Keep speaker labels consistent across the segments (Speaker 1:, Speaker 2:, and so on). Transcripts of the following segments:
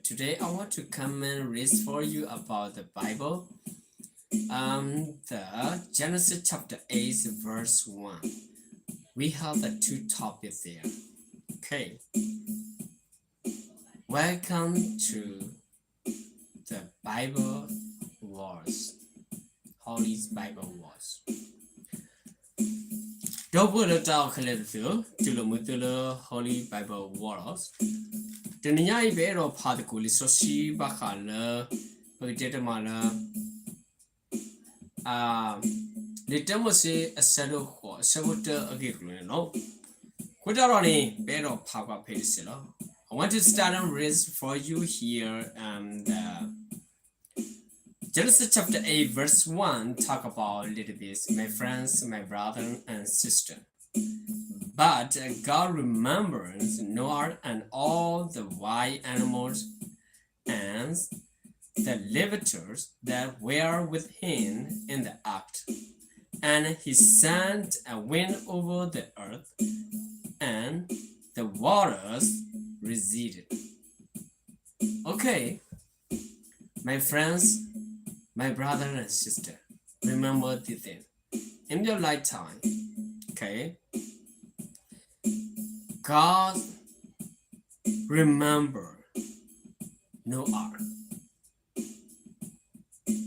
Speaker 1: Today I want to come and read for you about the Bible. The Genesis chapter 8, verse 1. We have the two topics there. Okay. Welcome to the Bible Wars. Holy Bible Wars. Double talk to Holy Bible Wars. The Nya Ibero particle so she bacala, Pagdetamala. The demo say a saddle or saboteur a giggling, no? Put on a bed of Papa Pedicilla. I want to start and read for you here Genesis chapter 8, verse 1 talk about a little bit my friends, my brother and sister. But God remembers Noah and all the wild animals and the livers that were with him in the ark. And he sent a wind over the earth, and the waters receded. Okay, my friends, my brother and sister, remember this thing. In your lifetime, okay, God remember Noah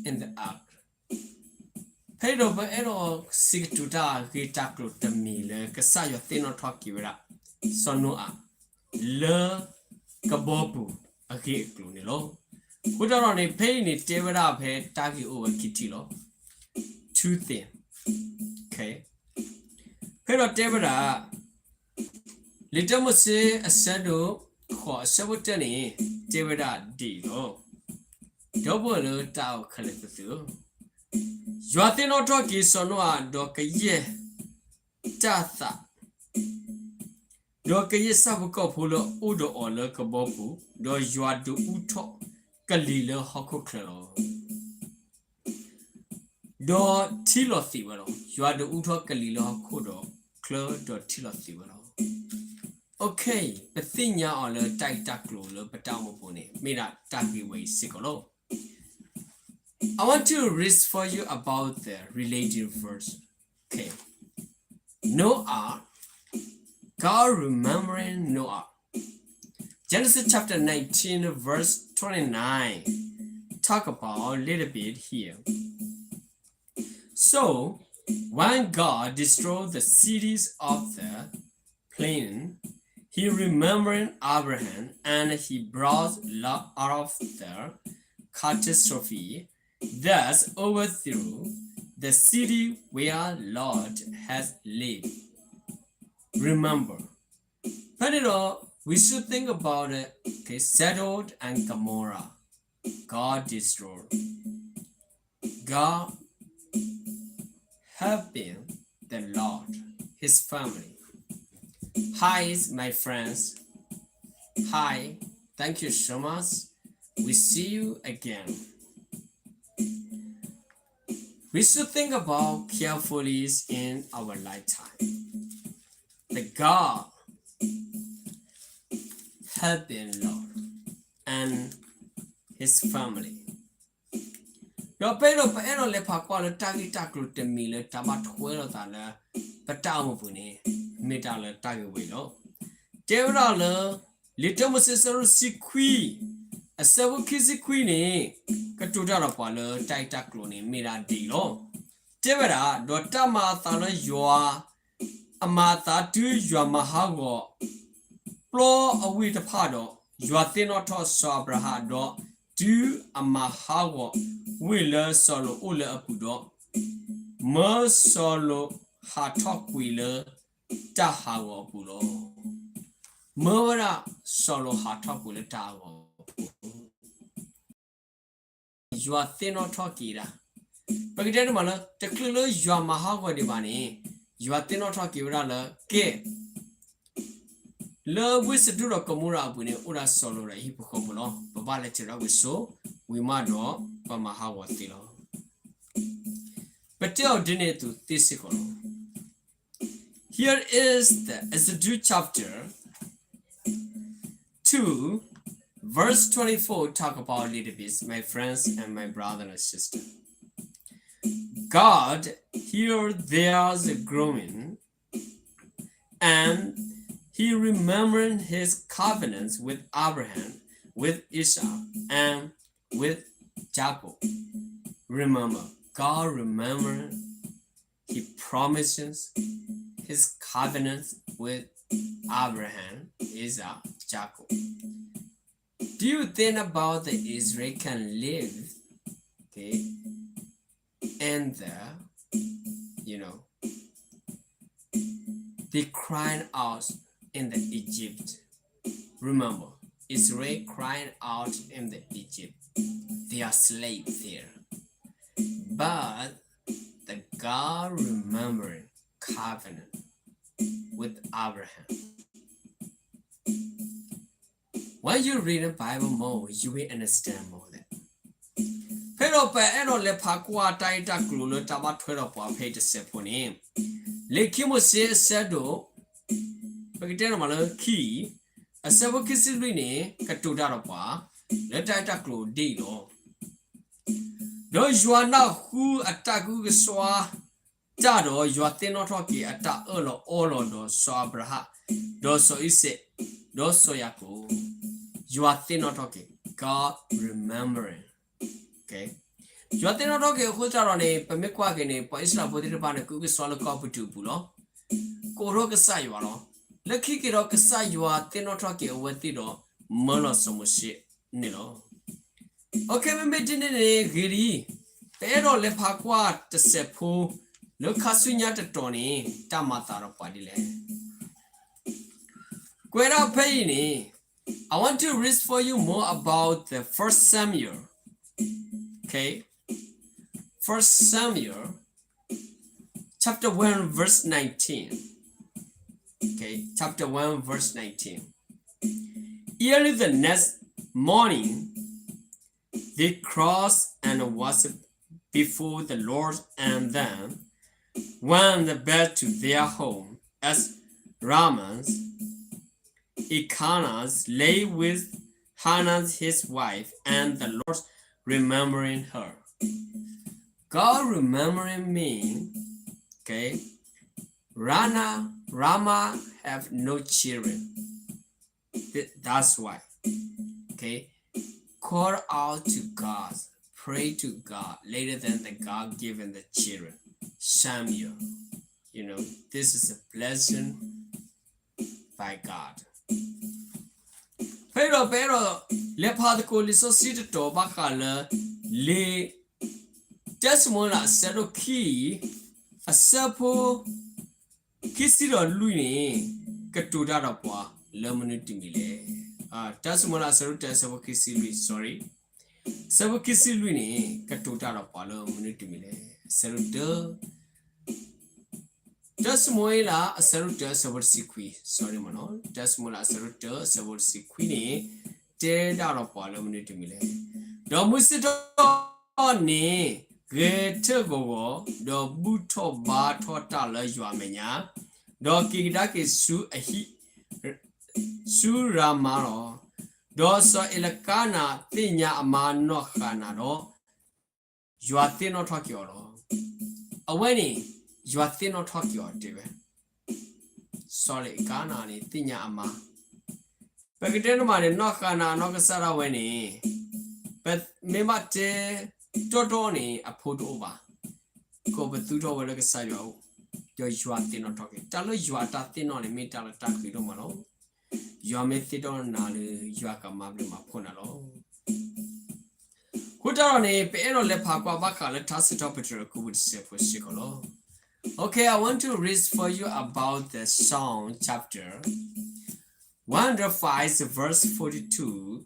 Speaker 1: in the ark. Pero ba ero sig to da gitaklo tamile kasayo tino talkie with that. So Noah le kabobu agi glunilo. Put on a pain it David up head tagi over kitilo. Two thing. Okay. Pero David little must say a saddle for sabotani David dilo. Double tau calipathu. You are thin or talkie so no doka ye. Tatha. Doka ye sabuko pulo udo or lurkabopu, do you are do uto galilo hokoklo. Do tilo thivero, you are the uto galilo hokodo, clo do tilo thivero. Okay, the thing ya on the tight ducklo, but down pony, made a ducky way sickolo. I want to read for you about the related verse. Okay. Noah, God remembering Noah. Genesis chapter 19, verse 29. Talk about a little bit here. So, when God destroyed the cities of the plain, he remembered Abraham and he brought Lot out of the catastrophe. Thus overthrew the city where Lot has lived. Remember, but we should think about it. Okay, Sodom and Gomorrah. God destroyed. God helping the Lord, his family. Hi, my friends. Hi, thank you so much. We see you again. We should think about carefully in our lifetime. The God helping Lord and his family. Your pero le pakwa tagi taklu temile tabat huelo tala patamu puni metala tagi welo. Devra little Mrs. Sikui a several kissy queenie Katudara pala tight clone mira dilo. Devra dotama thala yoa amata do your mahago. Blow away the pado, you are thin or toss sabrahado, do a mahago, wheeler solo ula apudo, mer solo hatok wheeler, tahago pulo. Mura solo hatok wheeler tago. You are thin or talkie. But then, mother, the clue you are mahago de money, you are thin or talkie rather, gay. Love with the Dura Komura when Ura solo a hippocopulo, Babaletera with so, we mado, Bamahawa Tilo. But tell dinner to Thisicolo. Here is the Exodus chapter 2, Verse 24 talk about a little bit, my friends and my brother and sister. God hear there's a groaning, and he remembered his covenants with Abraham, with Isaac, and with Jacob. Remember, God remembered, he promises his covenants with Abraham, Isaac, Jacob. Do you think about the Israel can live, okay, and they crying out in the Egypt. Remember, Israel crying out in the Egypt. They are slaves there. But the God remembering covenant with Abraham. When you read the Bible more, you will understand more that. Pero pe ero le pakwa taita klulo taba twero po page seponi. Le kimo se sedo pagitena malo ki a sabo kisilini katuda ropa le taita klu di lo. Do juana hu ataku swa jado yuate no toki ata olo do so abraha do so ise do so yako yuate no toki God remembering. Okay. Yuate no toki hutaro ne pamekwa gene pa isla bodire bane ku swalo ko putu bulo ko ro ka sa yualo lekhi ki ro ka sa yuate no toki wati do molo somushi ni lo. Okay, me didn't agree. Pero le pakwa to sepu, look casunya to Tony, Tamataro Padile. Quera Payne, I want to read for you more about the first Samuel. Okay, First Samuel, chapter 1, verse 19. Okay, chapter 1, verse 19. Early the next morning, they crossed and worshiped before the Lord, and then went back to their home as Ramah's. Elkanah lay with Hannah his wife, and the Lord remembering her. God remembering me, okay? Rama have no children. That's why, okay? Call out to God, pray to God, later than the God given the children. Samuel, this is a blessing by God. Pero le padko li so sit to bakala le tesmola sero ki asapo kisiro lui katuda da pwa lemunu timile. Tasmola sero tasabo kisili, sorry. Sabo kisili ni katuda da pwa lemunu timile. Sero de Tasmoila Saruta Savor Sequi, sorry, Mano, Tasmola Saruta Savor Sequini, dead out of Parliament Mille. Domusito ne, great go, do buto bar totala Juamena, do Kigaki su a he su ramaro, do so Elakana, Tina amano hanaro, Juatino Tokioro. A winning. You are thin or talk your diva. Sorry, Ghana, Tina Ama. Pagadenman, no Ghana, no Sara Winnie. But Mimate Totoni, a put over. Go but two over like a side. You are thin or talking. Tell you are thin on a metal attack with Romano. You are methidon, you are a mablima ponalo. Hutarone, Pero le Papa Baca, let us sit up at your good say for Sicolo. Okay, I want to read for you about the Psalm chapter 105, verse 42.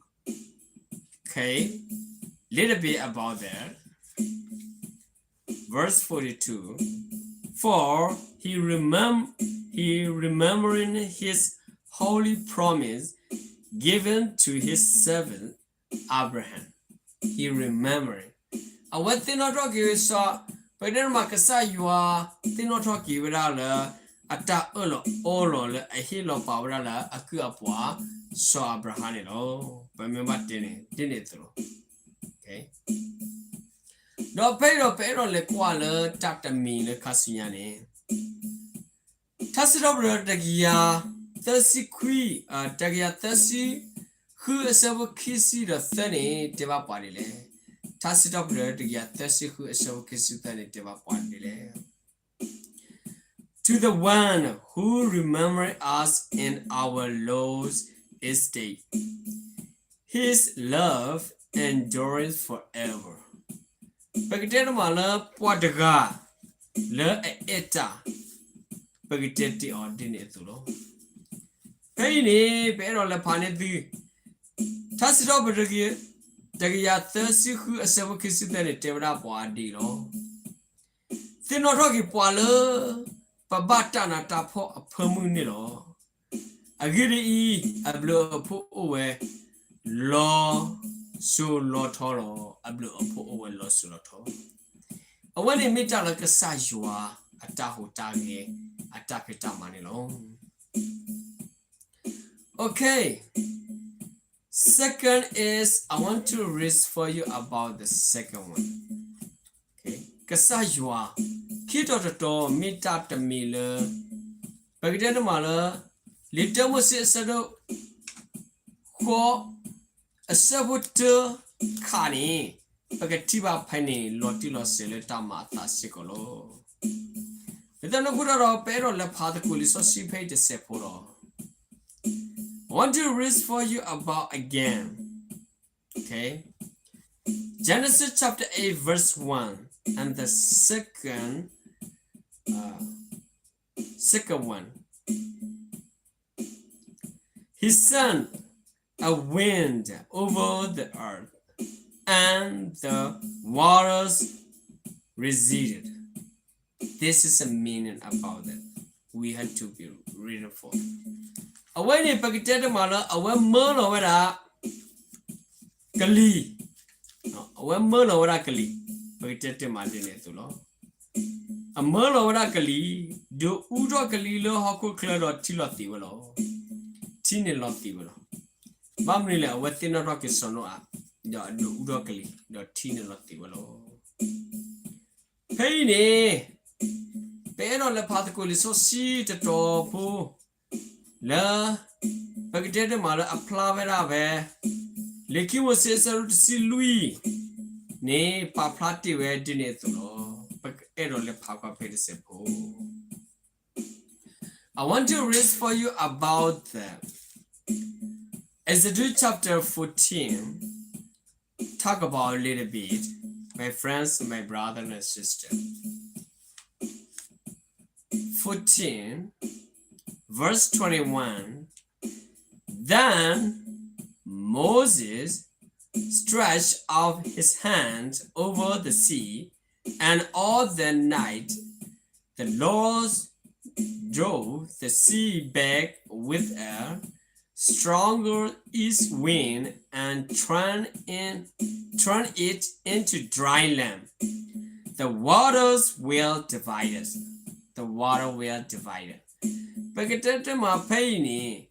Speaker 1: Okay, little bit about that. Verse 42. For he remembering his holy promise given to his servant Abraham. He remembering. And what thing not talking is but then Makasa you are not talking without a olo a hill of power a kuapwa so Abraham remember dinner through. Okay. No pero le quale tata me le casiane. Tasirabra dagia, 30 qui, dagia 30, who is ever kissy the 30 deva padile. Tasirabra dagia 30 who is ever kissy 30 deva padile. To the one who remember us in our lows estate, his love endures forever. Pagdena mala pwadaga, le eta. Pagdeti ordine tulo. Hey ni, pero le panedi. Tasirabra dagia 30 who is ever kissy 30 deva padilo. Thinorogi pwala. Pabata na tapo a permunilo. Agiri a blow a put away law so lotoro a blow a put away loss loto. A when they meet like a sajua a taho tagi a tapita manilo. Okay. Second is I want to read for you about the second one. Okay. Kasajua. Kito to meet up the miller. Bagdana mala, little was it saddle. Quo a saboteur cani, Pagativa penny, Lotilo Seletama, Sicolo. Then a good or pero la particulis or she paid the sepuro. I want to read for you about again. Okay. Genesis chapter 8, verse 1. And the second one, he sent a wind over the earth, and the waters receded. This is a meaning about it. We had to be reading for. Away ni pagkita mala away merlo wala kali. Away merlo wala kali. Pagkita madine tulo. A merlo wala kali. Do udo kali lo hako klaro tiloti walo. Tini loti walo. Bamrile watina rock is sono up. Do udo kali. Do tini loti walo. Hey ne. Pero le patakuli so si te topu. La pagkita mala apply wala be. Leki mo se saru si lui. Ne pa plati we dine tulo. Ero le papa pede sepo. I want to read for you about the Exodus chapter 14. Talk about a little bit, my friends, my brother and sister. 14, verse 21. Then Moses stretched out his hand over the sea, and all the night the Lord drove the sea back with a stronger east wind and turned it into dry land. The waters were divided. The water were divided. Pagkatata mapayini.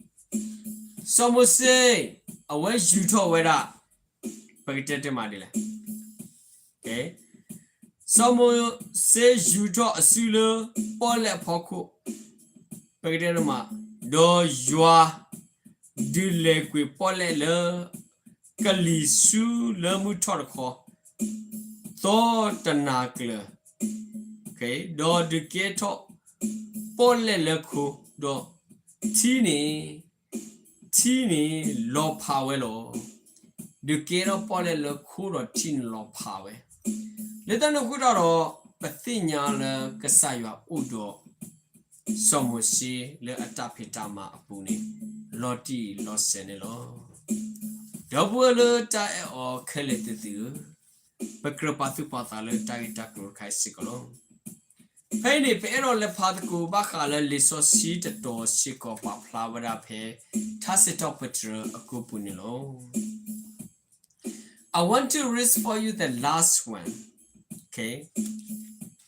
Speaker 1: Someone say, away you to weda. Pagkatata madila. Okay. Someone say you to asula pole poko. Pagkatata ma do yua dile kwe pole le kalisu le mutorko. To tanakle. Okay, do de keto pole le ko do tini lo power lo de keto pole le ko do tin lo power le tan ko do patinya le kasaywa udo somosi le atapitama apuni loti lo sene lo double le ta o khele tu pakrapatu patale tai takro khai sikolo. Hey ni pero le patku bakala liso seed to siko pa flower pe tasito petra akupunilo. I want to read for you the last one. Okay?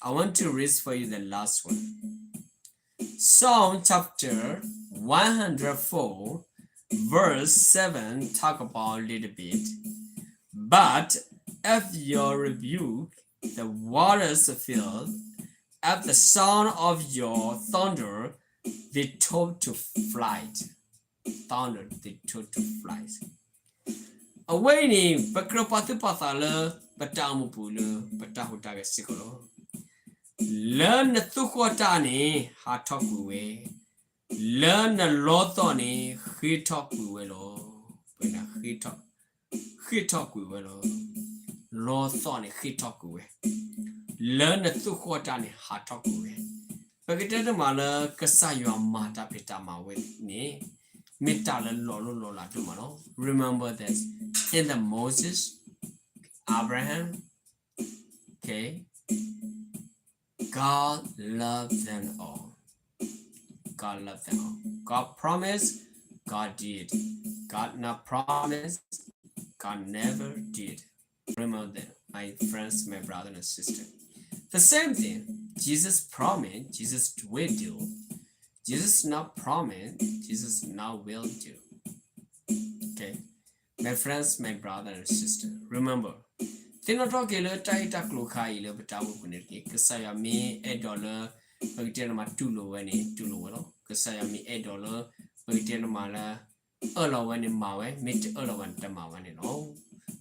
Speaker 1: I want to read for you the last one. Psalm chapter 104 verse 7 talk about a little bit. But at your rebuke, the waters filled. At the sound of your thunder, they took to flight. Thunder, they took to flight. Awaiting, Bakropatu Pathala, Batamupulu, Batahuta Sikolo. Learn the Tukwatani, Hatokuwe. Learn the Lothoni, Hitokuelo. When a Hitokuelo. Lothoni, Hitokuwe. Learn the Tukwatani, Hatokuwe. Bagate Mala, Kasayo Mata Pitama with me. Mitala Lolo Lola Tumano. Remember this in the Moses, Abraham, okay. God loved them all. God loved them all. God promised, God did. God not promised, God never did. Remember that, my friends, my brother and sister. The same thing. Jesus promised, Jesus will do. Jesus not promised, Jesus now will do. Okay. My friends, my brother and sister. Remember. Tinotokele taita klokai le betawu kunirki kesaya mi $8 bagitena ma tulo wani tulo walo kesaya mi $8 bagitena mala alo wani mawe mit alo wan tama wani no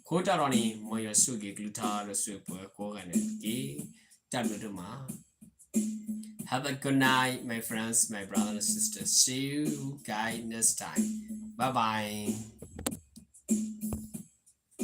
Speaker 1: kota roni moya sugi gluta lo supo ko gane ki talu ma. Have a good night, my friends, my brothers and sisters. See you guys next time. Bye bye.